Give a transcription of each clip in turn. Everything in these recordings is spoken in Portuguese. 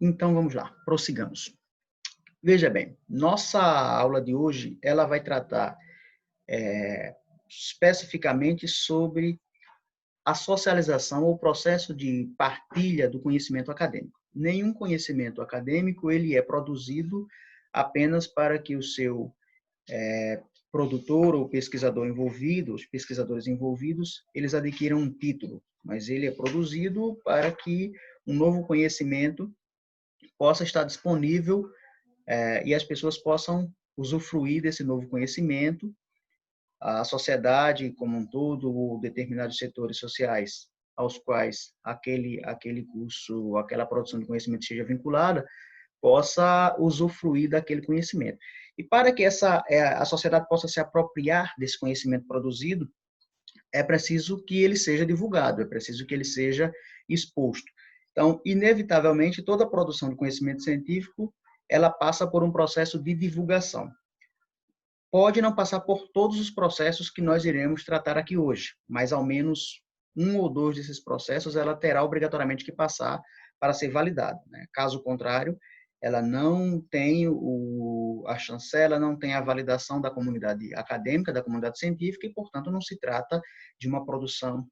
Então, vamos lá, prossigamos. Veja bem, nossa aula de hoje, ela vai tratar especificamente sobre a socialização ou processo de partilha do conhecimento acadêmico. Nenhum conhecimento acadêmico ele é produzido apenas para que o seu produtor ou pesquisador envolvido, os pesquisadores envolvidos, eles adquiram um título, mas ele é produzido para que um novo conhecimento possa estar disponível e as pessoas possam usufruir desse novo conhecimento, a sociedade como um todo, ou determinados setores sociais aos quais aquele curso, aquela produção de conhecimento seja vinculada, possa usufruir daquele conhecimento. E para que a sociedade possa se apropriar desse conhecimento produzido, é preciso que ele seja divulgado, é preciso que ele seja exposto. Então, inevitavelmente, toda a produção de conhecimento científico, ela passa por um processo de divulgação. Pode não passar por todos os processos que nós iremos tratar aqui hoje, mas ao menos um ou dois desses processos ela terá obrigatoriamente que passar para ser validada, né? Caso contrário, ela não tem a chancela, não tem a validação da comunidade acadêmica, da comunidade científica, e, portanto, não se trata de uma produção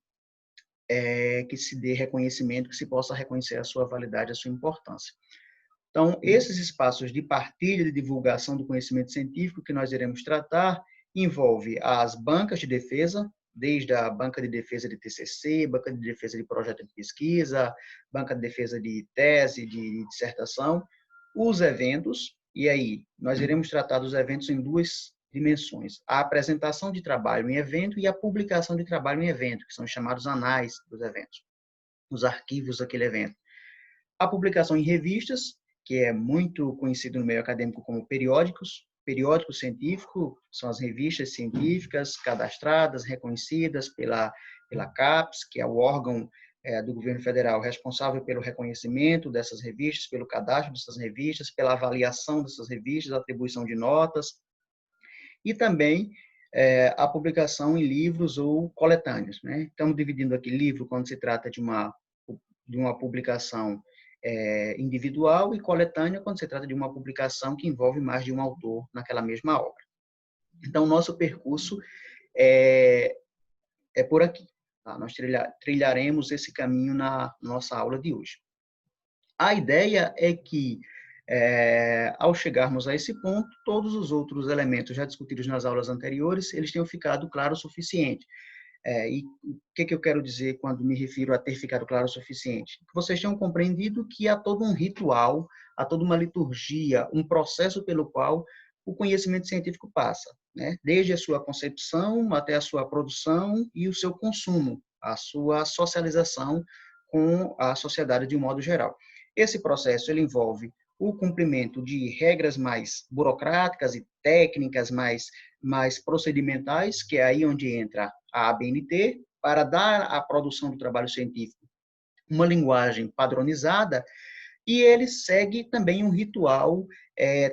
que se dê reconhecimento, que se possa reconhecer a sua validade, a sua importância. Então, esses espaços de partilha e divulgação do conhecimento científico que nós iremos tratar envolve as bancas de defesa, desde a banca de defesa de TCC, banca de defesa de projeto de pesquisa, banca de defesa de tese, de dissertação, os eventos, e aí nós iremos tratar dos eventos em duas dimensões: a apresentação de trabalho em evento e a publicação de trabalho em evento, que são chamados anais dos eventos, os arquivos daquele evento. A publicação em revistas, que é muito conhecido no meio acadêmico como periódicos. Periódico científico são as revistas científicas cadastradas, reconhecidas pela CAPES, que é o órgão do governo federal responsável pelo reconhecimento dessas revistas, pelo cadastro dessas revistas, pela avaliação dessas revistas, atribuição de notas, e também a publicação em livros ou coletâneos, né? Estamos dividindo aqui livro quando se trata de uma publicação individual e coletânea quando se trata de uma publicação que envolve mais de um autor naquela mesma obra. Então, nosso percurso é por aqui. Tá? Nós trilharemos esse caminho na nossa aula de hoje. A ideia é que, ao chegarmos a esse ponto, todos os outros elementos já discutidos nas aulas anteriores, eles tenham ficado claro o suficiente. E o que eu quero dizer quando me refiro a ter ficado claro o suficiente? Que vocês tenham compreendido que há todo um ritual, há toda uma liturgia, um processo pelo qual o conhecimento científico passa, né? Desde a sua concepção até a sua produção e o seu consumo, a sua socialização com a sociedade de um modo geral. Esse processo ele envolve o cumprimento de regras mais burocráticas e técnicas mais procedimentais, que é aí onde entra a ABNT, para dar à produção do trabalho científico uma linguagem padronizada, e ele segue também um ritual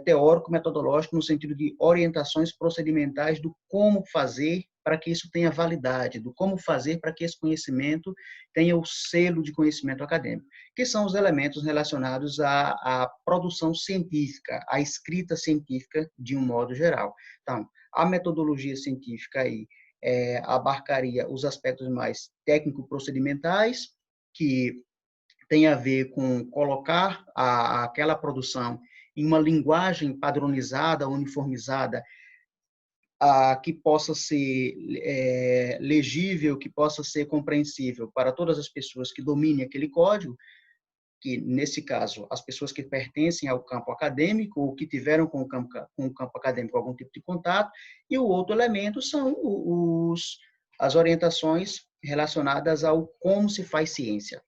teórico-metodológico no sentido de orientações procedimentais do como fazer para que isso tenha validade, do como fazer para que esse conhecimento tenha o selo de conhecimento acadêmico, que são os elementos relacionados à produção científica, à escrita científica de um modo geral. Então, a metodologia científica aí abarcaria os aspectos mais técnico-procedimentais, que tem a ver com colocar aquela produção em uma linguagem padronizada, uniformizada, que possa ser legível, que possa ser compreensível para todas as pessoas que dominem aquele código, que, nesse caso, as pessoas que pertencem ao campo acadêmico ou que tiveram com o campo acadêmico algum tipo de contato, e o outro elemento são as orientações relacionadas ao como se faz ciência.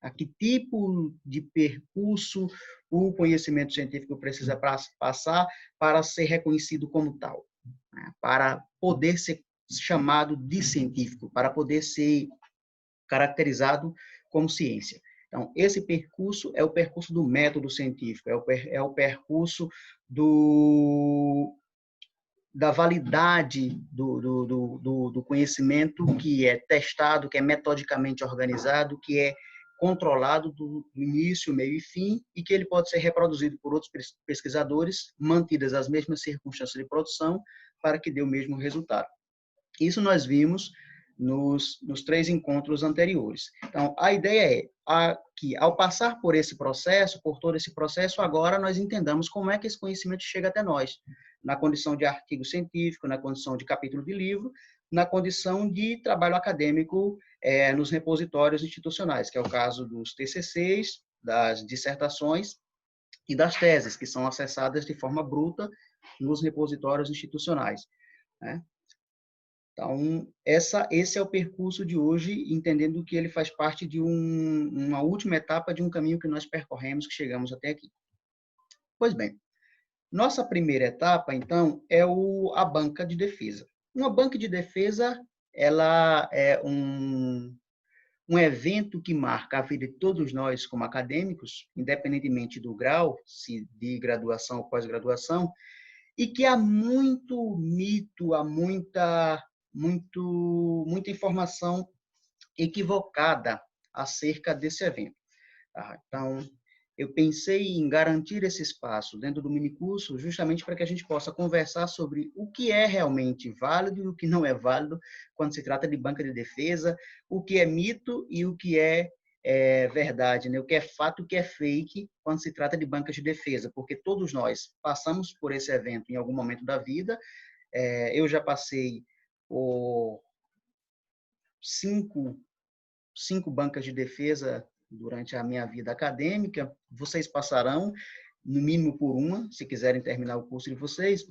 A que tipo de percurso o conhecimento científico precisa passar para ser reconhecido como tal, né? Para poder ser chamado de científico, para poder ser caracterizado como ciência. Então, esse percurso é o percurso do método científico, é o percurso da validade do conhecimento que é testado, que é metodicamente organizado, que é controlado do início, meio e fim, e que ele pode ser reproduzido por outros pesquisadores, mantidas as mesmas circunstâncias de produção, para que dê o mesmo resultado. Isso nós vimos nos 3 encontros anteriores. Então, a ideia é que, ao passar por esse processo, por todo esse processo, agora nós entendamos como é que esse conhecimento chega até nós, na condição de artigo científico, na condição de capítulo de livro, na condição de trabalho acadêmico nos repositórios institucionais, que é o caso dos TCCs, das dissertações e das teses, que são acessadas de forma bruta nos repositórios institucionais, né? Então, esse é o percurso de hoje, entendendo que ele faz parte de uma última etapa de um caminho que nós percorremos, que chegamos até aqui. Pois bem, nossa primeira etapa, então, é a banca de defesa. Uma banca de defesa, ela é um evento que marca a vida de todos nós como acadêmicos, independentemente do grau, se de graduação ou pós-graduação, e que há muito mito, há muita informação equivocada acerca desse evento. Tá? Então, eu pensei em garantir esse espaço dentro do minicurso justamente para que a gente possa conversar sobre o que é realmente válido e o que não é válido quando se trata de banca de defesa, o que é mito e o que é verdade, né? O que é fato e o que é fake quando se trata de bancas de defesa, porque todos nós passamos por esse evento em algum momento da vida. Eu já passei por cinco bancas de defesa durante a minha vida acadêmica. Vocês passarão, no mínimo por uma, se quiserem terminar o curso de vocês.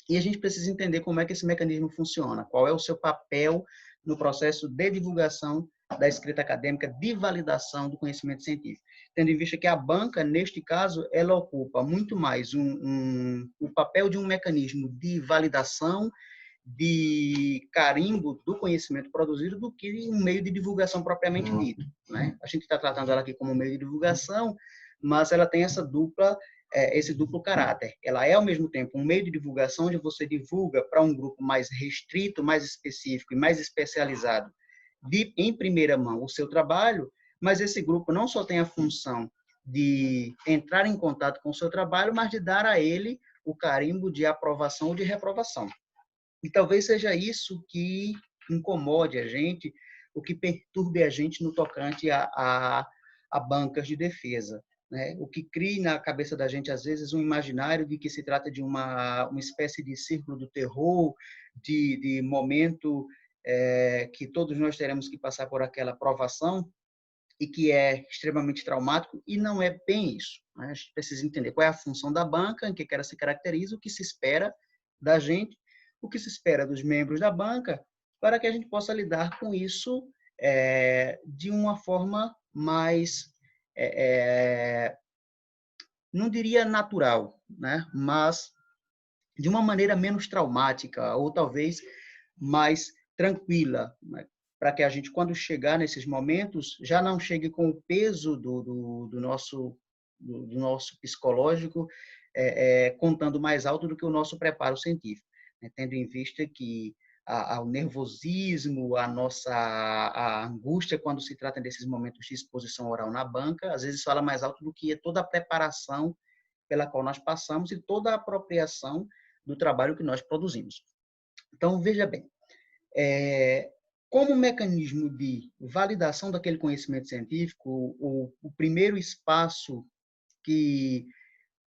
E a gente precisa entender como é que esse mecanismo funciona, qual é o seu papel no processo de divulgação da escrita acadêmica, de validação do conhecimento científico. Tendo em vista que a banca, neste caso, ela ocupa muito mais o papel de um mecanismo de validação, de carimbo do conhecimento produzido do que um meio de divulgação propriamente dito, né? A gente está tratando ela aqui como meio de divulgação, mas ela tem esse duplo caráter. Ela é, ao mesmo tempo, um meio de divulgação onde você divulga para um grupo mais restrito, mais específico e mais especializado, em primeira mão, o seu trabalho, mas esse grupo não só tem a função de entrar em contato com o seu trabalho, mas de dar a ele o carimbo de aprovação ou de reprovação. E talvez seja isso que incomode a gente, o que perturbe a gente no tocante a bancas de defesa, né? O que cria na cabeça da gente, às vezes, um imaginário de que se trata de uma espécie de círculo do terror, de momento que todos nós teremos que passar por aquela provação e que é extremamente traumático, e não é bem isso, né? A gente precisa entender qual é a função da banca, em que ela se caracteriza, o que se espera da gente, o que se espera dos membros da banca, para que a gente possa lidar com isso de uma forma mais, não diria natural, né? Mas de uma maneira menos traumática, ou talvez mais tranquila, né? Para que a gente, quando chegar nesses momentos, já não chegue com o peso do nosso psicológico contando mais alto do que o nosso preparo científico, né? Tendo em vista que o nervosismo, a angústia quando se trata desses momentos de exposição oral na banca, às vezes fala mais alto do que toda a preparação pela qual nós passamos e toda a apropriação do trabalho que nós produzimos. Então, veja bem, como mecanismo de validação daquele conhecimento científico, o primeiro espaço que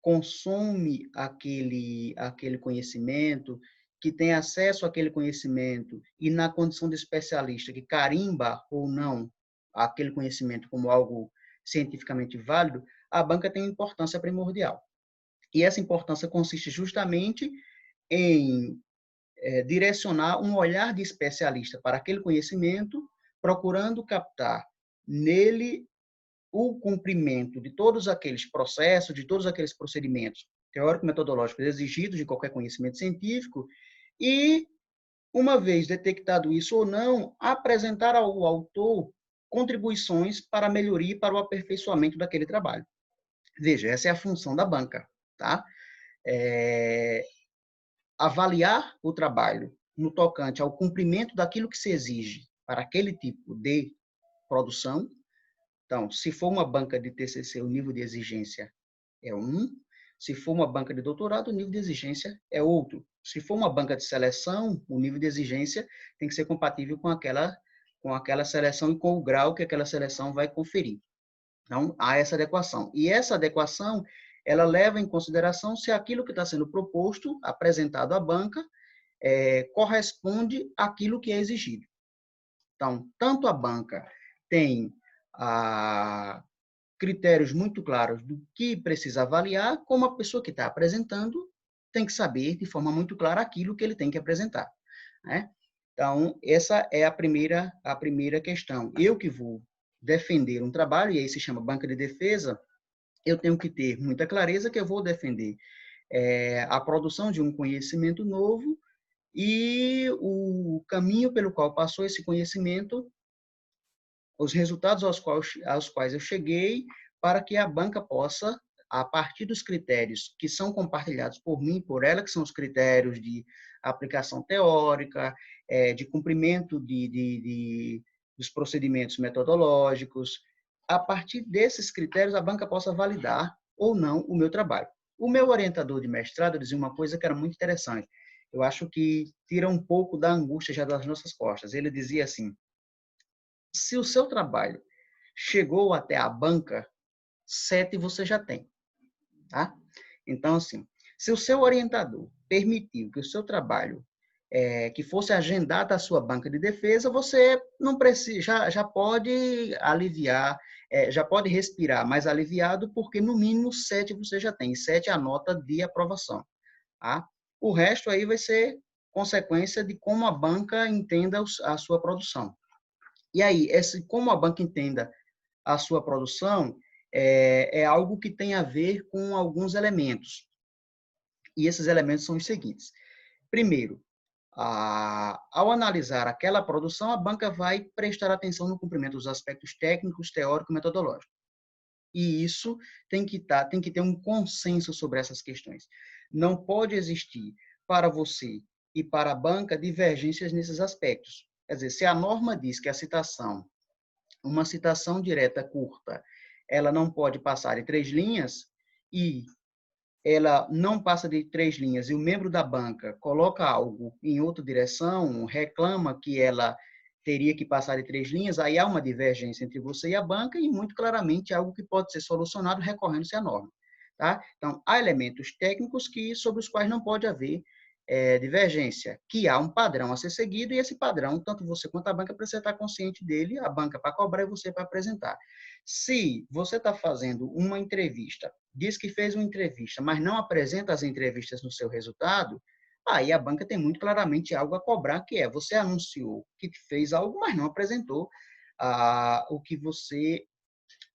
consome aquele conhecimento, que tem acesso àquele conhecimento e na condição de especialista que carimba ou não aquele conhecimento como algo cientificamente válido, a banca tem uma importância primordial. E essa importância consiste justamente em direcionar um olhar de especialista para aquele conhecimento, procurando captar nele o cumprimento de todos aqueles processos, de todos aqueles procedimentos teórico-metodológicos exigidos de qualquer conhecimento científico e, uma vez detectado isso ou não, apresentar ao autor contribuições para a melhoria e para o aperfeiçoamento daquele trabalho. Veja, essa é a função da banca, tá? Avaliar o trabalho no tocante ao cumprimento daquilo que se exige para aquele tipo de produção, Então, se for uma banca de TCC, o nível de exigência é um. Se for uma banca de doutorado, o nível de exigência é outro. Se for uma banca de seleção, o nível de exigência tem que ser compatível com aquela seleção e com o grau que aquela seleção vai conferir. Então, há essa adequação. E essa adequação, ela leva em consideração se aquilo que está sendo proposto, apresentado à banca, corresponde àquilo que é exigido. Então, tanto a banca tem critérios muito claros do que precisa avaliar, como a pessoa que está apresentando tem que saber de forma muito clara aquilo que ele tem que apresentar, né? Então, essa é a primeira questão. Eu que vou defender um trabalho, e aí se chama banca de defesa, eu tenho que ter muita clareza que eu vou defender a produção de um conhecimento novo e o caminho pelo qual passou esse conhecimento, os resultados aos quais eu cheguei, para que a banca possa, a partir dos critérios que são compartilhados por mim, por ela, que são os critérios de aplicação teórica, de cumprimento dos procedimentos metodológicos, a partir desses critérios, a banca possa validar ou não o meu trabalho. O meu orientador de mestrado dizia uma coisa que era muito interessante. Eu acho que tira um pouco da angústia já das nossas costas. Ele dizia assim: se o seu trabalho chegou até a banca, 7 você já tem, tá? Então, assim, se o seu orientador permitiu que o seu trabalho que fosse agendado à sua banca de defesa, você não precisa, já pode aliviar, já pode respirar mais aliviado, porque no mínimo 7 você já tem, 7 é a nota de aprovação, tá? O resto aí vai ser consequência de como a banca entenda a sua produção. E aí, como a banca entenda a sua produção, é algo que tem a ver com alguns elementos. E esses elementos são os seguintes. Primeiro, ao analisar aquela produção, a banca vai prestar atenção no cumprimento dos aspectos técnicos, teóricos e metodológicos. E isso tem que ter um consenso sobre essas questões. Não pode existir para você e para a banca divergências nesses aspectos. Quer dizer, se a norma diz que uma citação direta curta, ela não pode passar de 3 linhas, e ela não passa de 3 linhas, e o membro da banca coloca algo em outra direção, reclama que ela teria que passar de 3 linhas, aí há uma divergência entre você e a banca, e muito claramente algo que pode ser solucionado recorrendo-se à norma. Tá? Então, há elementos técnicos sobre os quais não pode haver divergência, que há um padrão a ser seguido, e esse padrão, tanto você quanto a banca precisa estar consciente dele, a banca para cobrar e você para apresentar. Se você está fazendo uma entrevista, diz que fez uma entrevista, mas não apresenta as entrevistas no seu resultado, aí a banca tem muito claramente algo a cobrar, que é: você anunciou que fez algo, mas não apresentou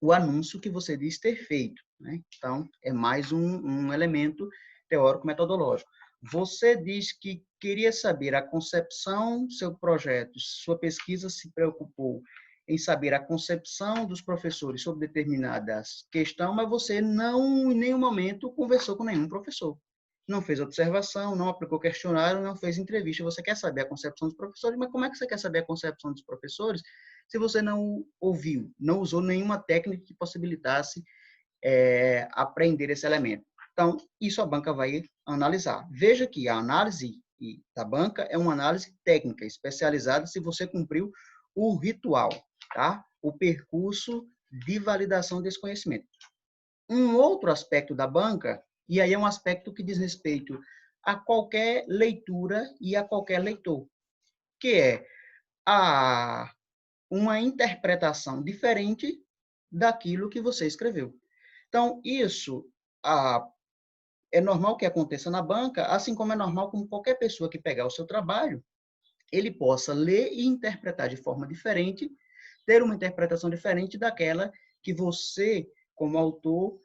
o anúncio que você diz ter feito, né? Então, é mais um elemento teórico-metodológico. Você diz que queria saber a concepção, seu projeto, sua pesquisa se preocupou em saber a concepção dos professores sobre determinada questão, mas você não, em nenhum momento, conversou com nenhum professor. Não fez observação, não aplicou questionário, não fez entrevista. Você quer saber a concepção dos professores, mas como é que você quer saber a concepção dos professores se você não ouviu, não usou nenhuma técnica que possibilitasse aprender esse elemento? Então, isso a banca vai analisar. Veja que a análise da banca é uma análise técnica, especializada se você cumpriu o ritual, tá? O percurso de validação desse conhecimento. Um outro aspecto da banca, e aí é um aspecto que diz respeito a qualquer leitura e a qualquer leitor, que é uma interpretação diferente daquilo que você escreveu. Então, isso é normal que aconteça na banca, assim como é normal com qualquer pessoa que pegar o seu trabalho, ele possa ler e interpretar de forma diferente, ter uma interpretação diferente daquela que você, como autor,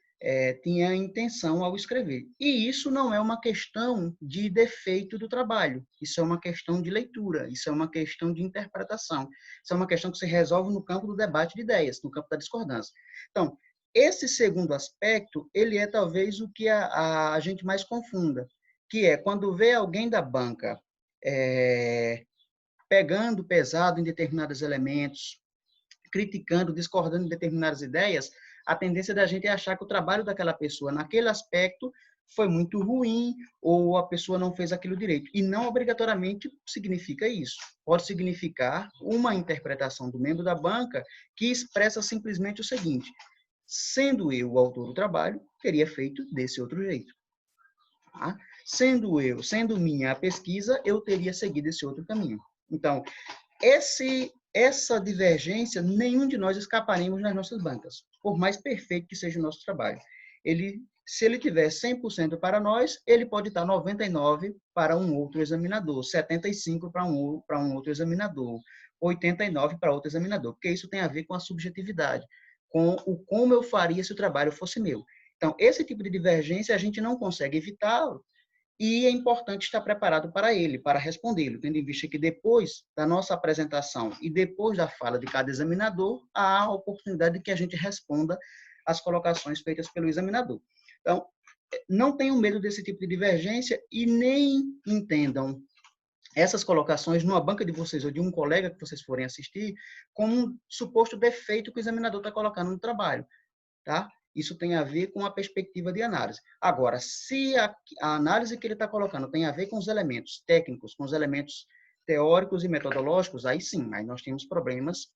tinha a intenção ao escrever. E isso não é uma questão de defeito do trabalho, isso é uma questão de leitura, isso é uma questão de interpretação, isso é uma questão que se resolve no campo do debate de ideias, no campo da discordância. Então, esse segundo aspecto, ele é talvez o que a gente mais confunda, que é quando vê alguém da banca pegando pesado em determinados elementos, criticando, discordando de determinadas ideias, a tendência da gente é achar que o trabalho daquela pessoa naquele aspecto foi muito ruim ou a pessoa não fez aquilo direito. E não obrigatoriamente significa isso. Pode significar uma interpretação do membro da banca que expressa simplesmente o seguinte: sendo eu o autor do trabalho, teria feito desse outro jeito. Tá? Sendo minha a pesquisa, eu teria seguido esse outro caminho. Então, essa divergência, nenhum de nós escaparemos nas nossas bancas, por mais perfeito que seja o nosso trabalho. Se ele tiver 100% para nós, ele pode estar 99% para um outro examinador, 75% para um outro examinador, 89% para outro examinador, porque isso tem a ver com a subjetividade, com o como eu faria se o trabalho fosse meu. Então, esse tipo de divergência a gente não consegue evitá-lo, e é importante estar preparado para ele, para respondê-lo, tendo em vista que depois da nossa apresentação e depois da fala de cada examinador, há a oportunidade de que a gente responda às colocações feitas pelo examinador. Então, não tenham medo desse tipo de divergência e nem entendam essas colocações numa banca de vocês ou de um colega que vocês forem assistir como um suposto defeito que o examinador está colocando no trabalho, tá? Isso tem a ver com a perspectiva de análise. Agora, se a análise que ele está colocando tem a ver com os elementos técnicos, com os elementos teóricos e metodológicos, aí sim, aí nós temos problemas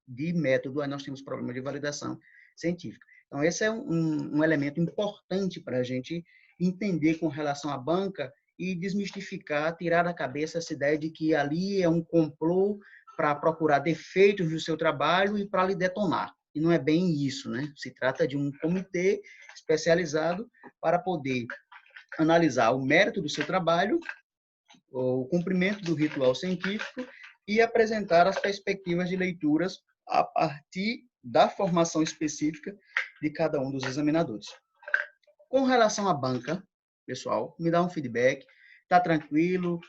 de método, aí nós temos problemas de validação científica. Então, esse é um elemento importante para a gente entender com relação à banca e desmistificar, tirar da cabeça essa ideia de que ali é um complô para procurar defeitos do seu trabalho e para lhe detonar. E não é bem isso, né? Se trata de um comitê especializado para poder analisar o mérito do seu trabalho, o cumprimento do ritual científico e apresentar as perspectivas de leituras a partir da formação específica de cada um dos examinadores. Com relação à banca, pessoal, me dá um feedback. Tá tranquilo?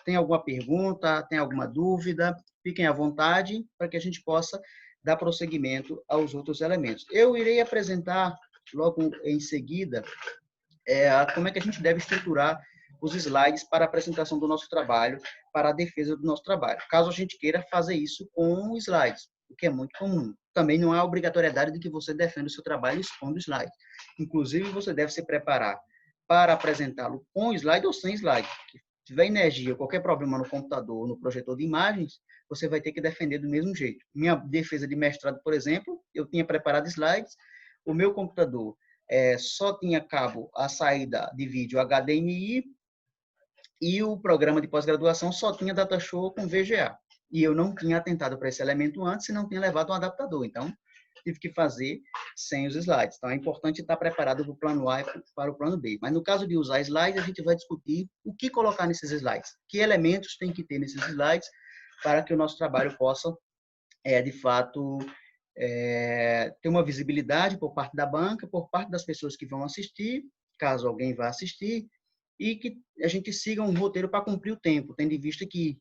Tem alguma pergunta? Tem alguma dúvida? Fiquem à vontade para que a gente possa dar prosseguimento aos outros elementos. Eu irei apresentar logo em seguida como é que a gente deve estruturar os slides para a apresentação do nosso trabalho, para a defesa do nosso trabalho. Caso a gente queira fazer isso com slides, o que é muito comum. Também não há obrigatoriedade de que você defenda o seu trabalho expondo slide. Inclusive, você deve se preparar para apresentá-lo com slide ou sem slide. Se tiver energia ou qualquer problema no computador ou no projetor de imagens, você vai ter que defender do mesmo jeito. Minha defesa de mestrado, por exemplo, eu tinha preparado slides, o meu computador só tinha cabo a saída de vídeo HDMI e o programa de pós-graduação só tinha datashow com VGA. E eu não tinha atentado para esse elemento antes e não tinha levado um adaptador. Então, tive que fazer sem os slides. Então, é importante estar preparado para o plano A e para o plano B. Mas no caso de usar slides, a gente vai discutir o que colocar nesses slides. Que elementos tem que ter nesses slides para que o nosso trabalho possa, de fato, ter uma visibilidade por parte da banca, por parte das pessoas que vão assistir, caso alguém vá assistir, e que a gente siga um roteiro para cumprir o tempo, tendo em vista que,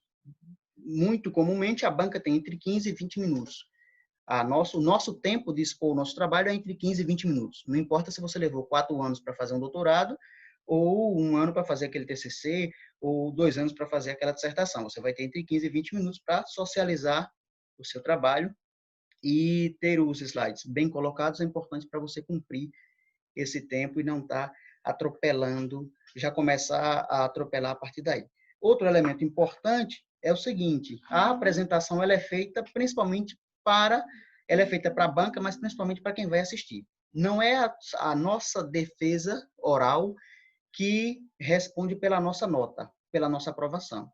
muito comumente, a banca tem entre 15 e 20 minutos. O nosso tempo de expor o nosso trabalho é entre 15 e 20 minutos. Não importa se você levou 4 anos para fazer um doutorado, ou 1 ano para fazer aquele TCC, ou 2 anos para fazer aquela dissertação. Você vai ter entre 15 e 20 minutos para socializar o seu trabalho e ter os slides bem colocados é importante para você cumprir esse tempo e não estar atropelando, já começar a atropelar a partir daí. Outro elemento importante é o seguinte: a apresentação ela é feita principalmente ela é feita para a banca, mas principalmente para quem vai assistir. Não é a nossa defesa oral que responde pela nossa nota, pela nossa aprovação.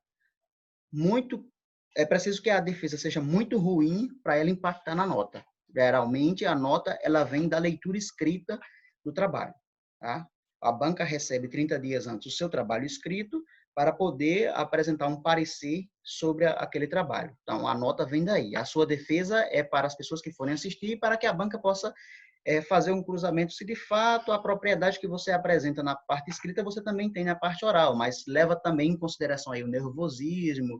É preciso que a defesa seja muito ruim para ela impactar na nota. Geralmente, a nota ela vem da leitura escrita do trabalho. Tá? A banca recebe 30 dias antes o seu trabalho escrito para poder apresentar um parecer sobre aquele trabalho. Então, a nota vem daí. A sua defesa é para as pessoas que forem assistir, para que a banca possa fazer um cruzamento se de fato a propriedade que você apresenta na parte escrita você também tem na parte oral, mas leva também em consideração aí o nervosismo,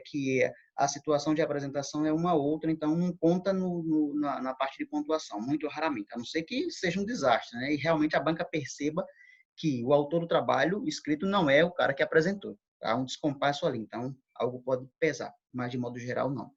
que a situação de apresentação é uma outra, então não conta na parte de pontuação, muito raramente, a não ser que seja um desastre, né? E realmente a banca perceba que o autor do trabalho escrito não é o cara que apresentou. Há um descompasso ali, então algo pode pesar, mas de modo geral não.